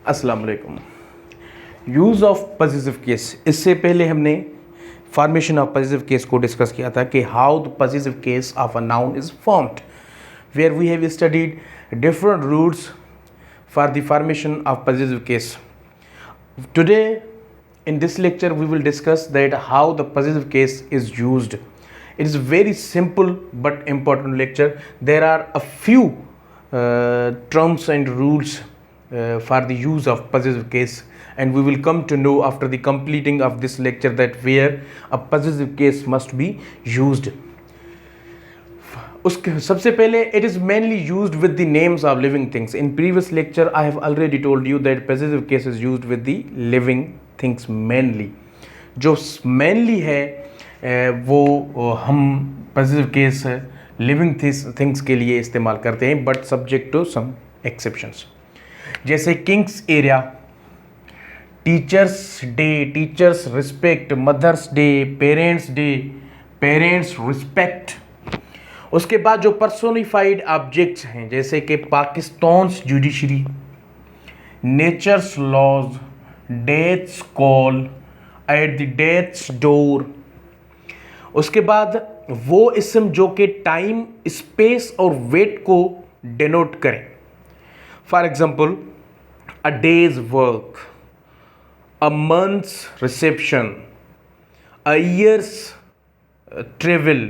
अस्सलाम वालेकुम। Use of positive case. इससे पहले हमने फॉर्मेशन ऑफ पॉजिटिव केस को डिस्कस किया था कि how the positive case of a noun is formed, where we have studied different roots for the formation of positive case. Today in this lecture we will discuss that how the possessive case is used. It is very simple but important lecture. There are a few terms and rules for the use of possessive case, and we will come to know after the completing of this lecture that where a possessive case must be used. उसके सबसे पहले it is mainly used with the names of living things. In previous lecture I have already told you that possessive case is used with the living things mainly. जो mainly है वो हम possessive case living things के लिए इस्तेमाल करते हैं, but subject to some exceptions. जैसे king's area, teacher's day, teacher's respect, mother's day, parents' day, parents' respect. उसके बाद जो पर्सोनिफाइड ऑब्जेक्ट्स हैं जैसे कि Pakistan's judiciary, nature's laws, death's call, at the death's door. उसके बाद वो इसम जो कि टाइम, स्पेस और वेट को डिनोट करें. For example a day's work, a month's reception, a year's travel,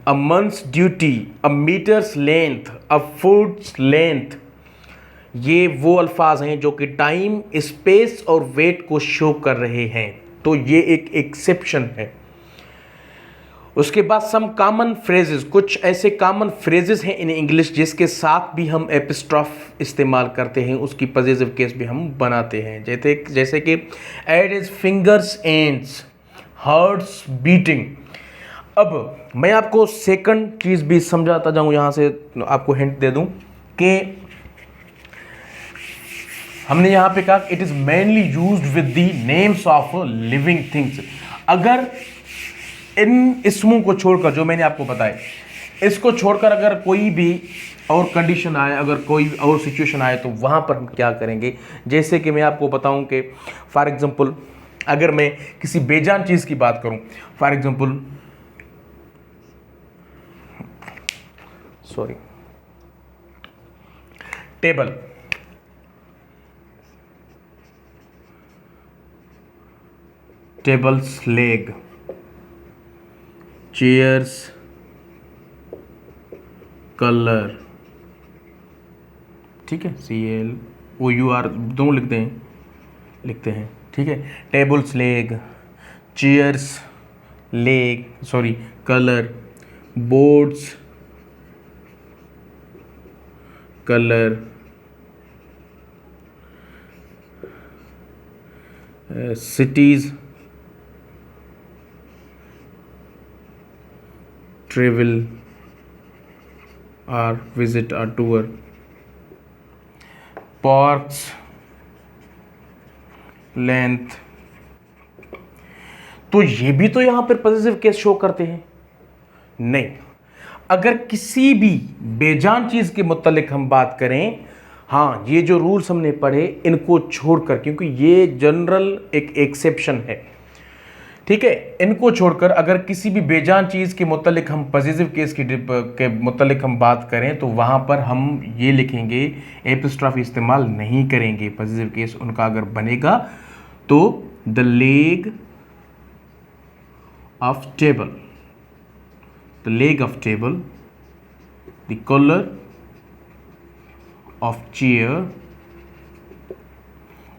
a month's duty, a meter's length, a foot's length. ये वो अल्फाज हैं जो कि टाइम, स्पेस और वेट को शो कर रहे हैं, तो ये एक एक्सेप्शन है. उसके बाद सम कॉमन फ्रेजेस, कुछ ऐसे कॉमन फ्रेजेस हैं इन इंग्लिश जिसके साथ भी हम एपिस्ट्रॉफ इस्तेमाल करते हैं, उसकी पॉजिटिव केस भी हम बनाते हैं. जैसे कि at his finger's ends, heart's beating. अब मैं आपको सेकंड चीज़ भी समझाता जाऊं, यहाँ से आपको हिंट दे दूं कि हमने यहाँ पे कहा it is mainly used with the names of living things. अगर इन इसमों को छोड़कर जो मैंने आपको बताया, इसको छोड़कर अगर कोई भी और कंडीशन आए, अगर कोई और सिचुएशन आए, तो वहाँ पर हम क्या करेंगे. जैसे कि मैं आपको बताऊं कि फॉर एग्जांपल अगर मैं किसी बेजान चीज़ की बात करूं, for example table, tables leg, chairs colour. ठीक है, CLOUR दोनों लिखते हैं. ठीक है, tables leg, chairs leg, colour, boards colour, cities travel और विजिट और टूर, पार्क्स लेंथ. तो ये भी तो यहां पर पॉजिटिव केस शो करते हैं. नहीं, अगर किसी भी बेजान चीज के मुतालिक हम बात करें, हाँ, ये जो रूल्स हमने पढ़े इनको छोड़कर, क्योंकि ये जनरल एक एक्सेप्शन है. ठीक है, इनको छोड़कर अगर किसी भी बेजान चीज़ के मुतालिक हम पॉजिटिव केस के मुतालिक हम बात करें, तो वहाँ पर हम ये लिखेंगे, एपिस्ट्रॉफी इस्तेमाल नहीं करेंगे. पॉजिटिव केस उनका अगर बनेगा तो the leg of table, the leg of table, the colour of chair.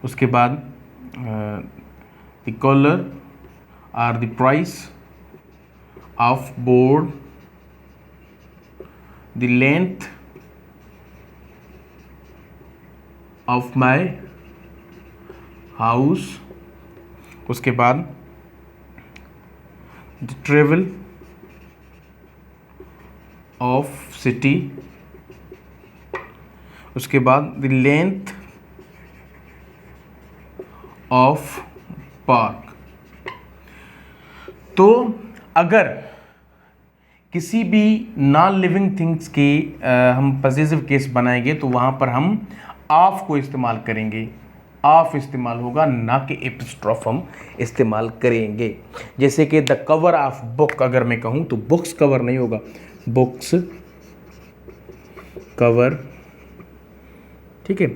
उसके बाद the colour or the price of board, the length of my house. उसके बाद the travel of city. उसके बाद the length of park. तो अगर किसी भी नॉन लिविंग थिंग्स के हम पॉजिटिव केस बनाएंगे तो वहाँ पर हम ऑफ को इस्तेमाल करेंगे, ऑफ इस्तेमाल होगा, ना कि एपिस्ट्रॉफ हम इस्तेमाल करेंगे। जैसे कि द कवर ऑफ बुक अगर मैं कहूँ तो बुक्स कवर नहीं होगा, बुक्स कवर, ठीक है।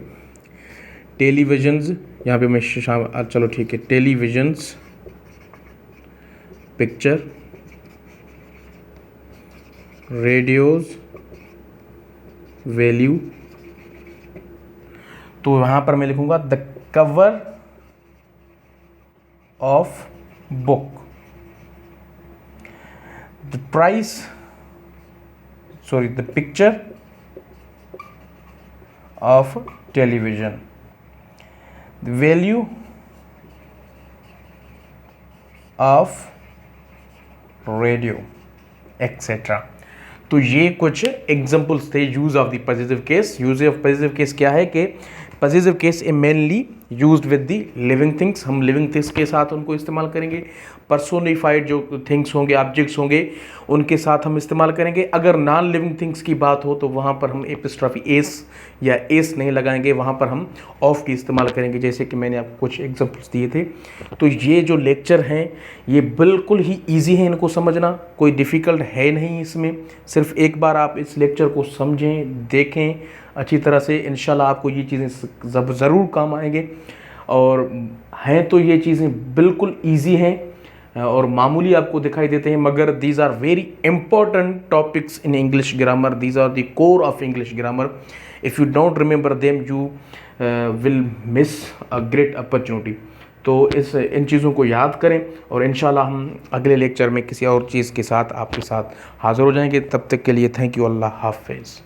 टेलीविजन्स, यहाँ पे मैं चलो ठीक है, टेलीविजन्स पिक्चर, रेडियोज वैल्यू, तो वहाँ पर मैं लिखूंगा the cover of book, the price, sorry the picture of television, the value of radio etcetera. तो ये कुछ एग्जाम्पल्स थे use of the positive case. Use of positive case क्या है कि positive case A mainly used with the living things, हम living things के साथ उनको इस्तेमाल करेंगे। पर्सोनिफाइड जो थिंग्स होंगे, ऑब्जेक्ट्स होंगे, उनके साथ हम इस्तेमाल करेंगे। अगर नॉन लिविंग थिंग्स की बात हो तो वहाँ पर हम एपिस्ट्रॉफी एस या एस नहीं लगाएंगे, वहाँ पर हम ऑफ की इस्तेमाल करेंगे, जैसे कि मैंने आपको कुछ एग्जांपल्स दिए थे। तो ये जो लेक्चर हैं ये बिल्कुल ही ईजी है, इनको समझना कोई डिफ़िकल्ट है नहीं इसमें। सिर्फ एक बार आप इस लेक्चर को समझें, देखें अच्छी तरह से, इंशाल्लाह आपको ये चीज़ें ज़रूर काम आएंगे। और हैं तो ये चीज़ें बिल्कुल ईजी हैं और मामूली आपको दिखाई देते हैं, मगर these are very important topics in English grammar, these are the core of English grammar. If you don't remember them you will miss a great opportunity. तो इन चीज़ों को याद करें और इंशाल्लाह हम अगले लेक्चर में किसी और चीज़ के साथ आपके साथ हाज़िर हो जाएंगे। तब तक के लिए थैंक यू, अल्लाह हाफ़िज़।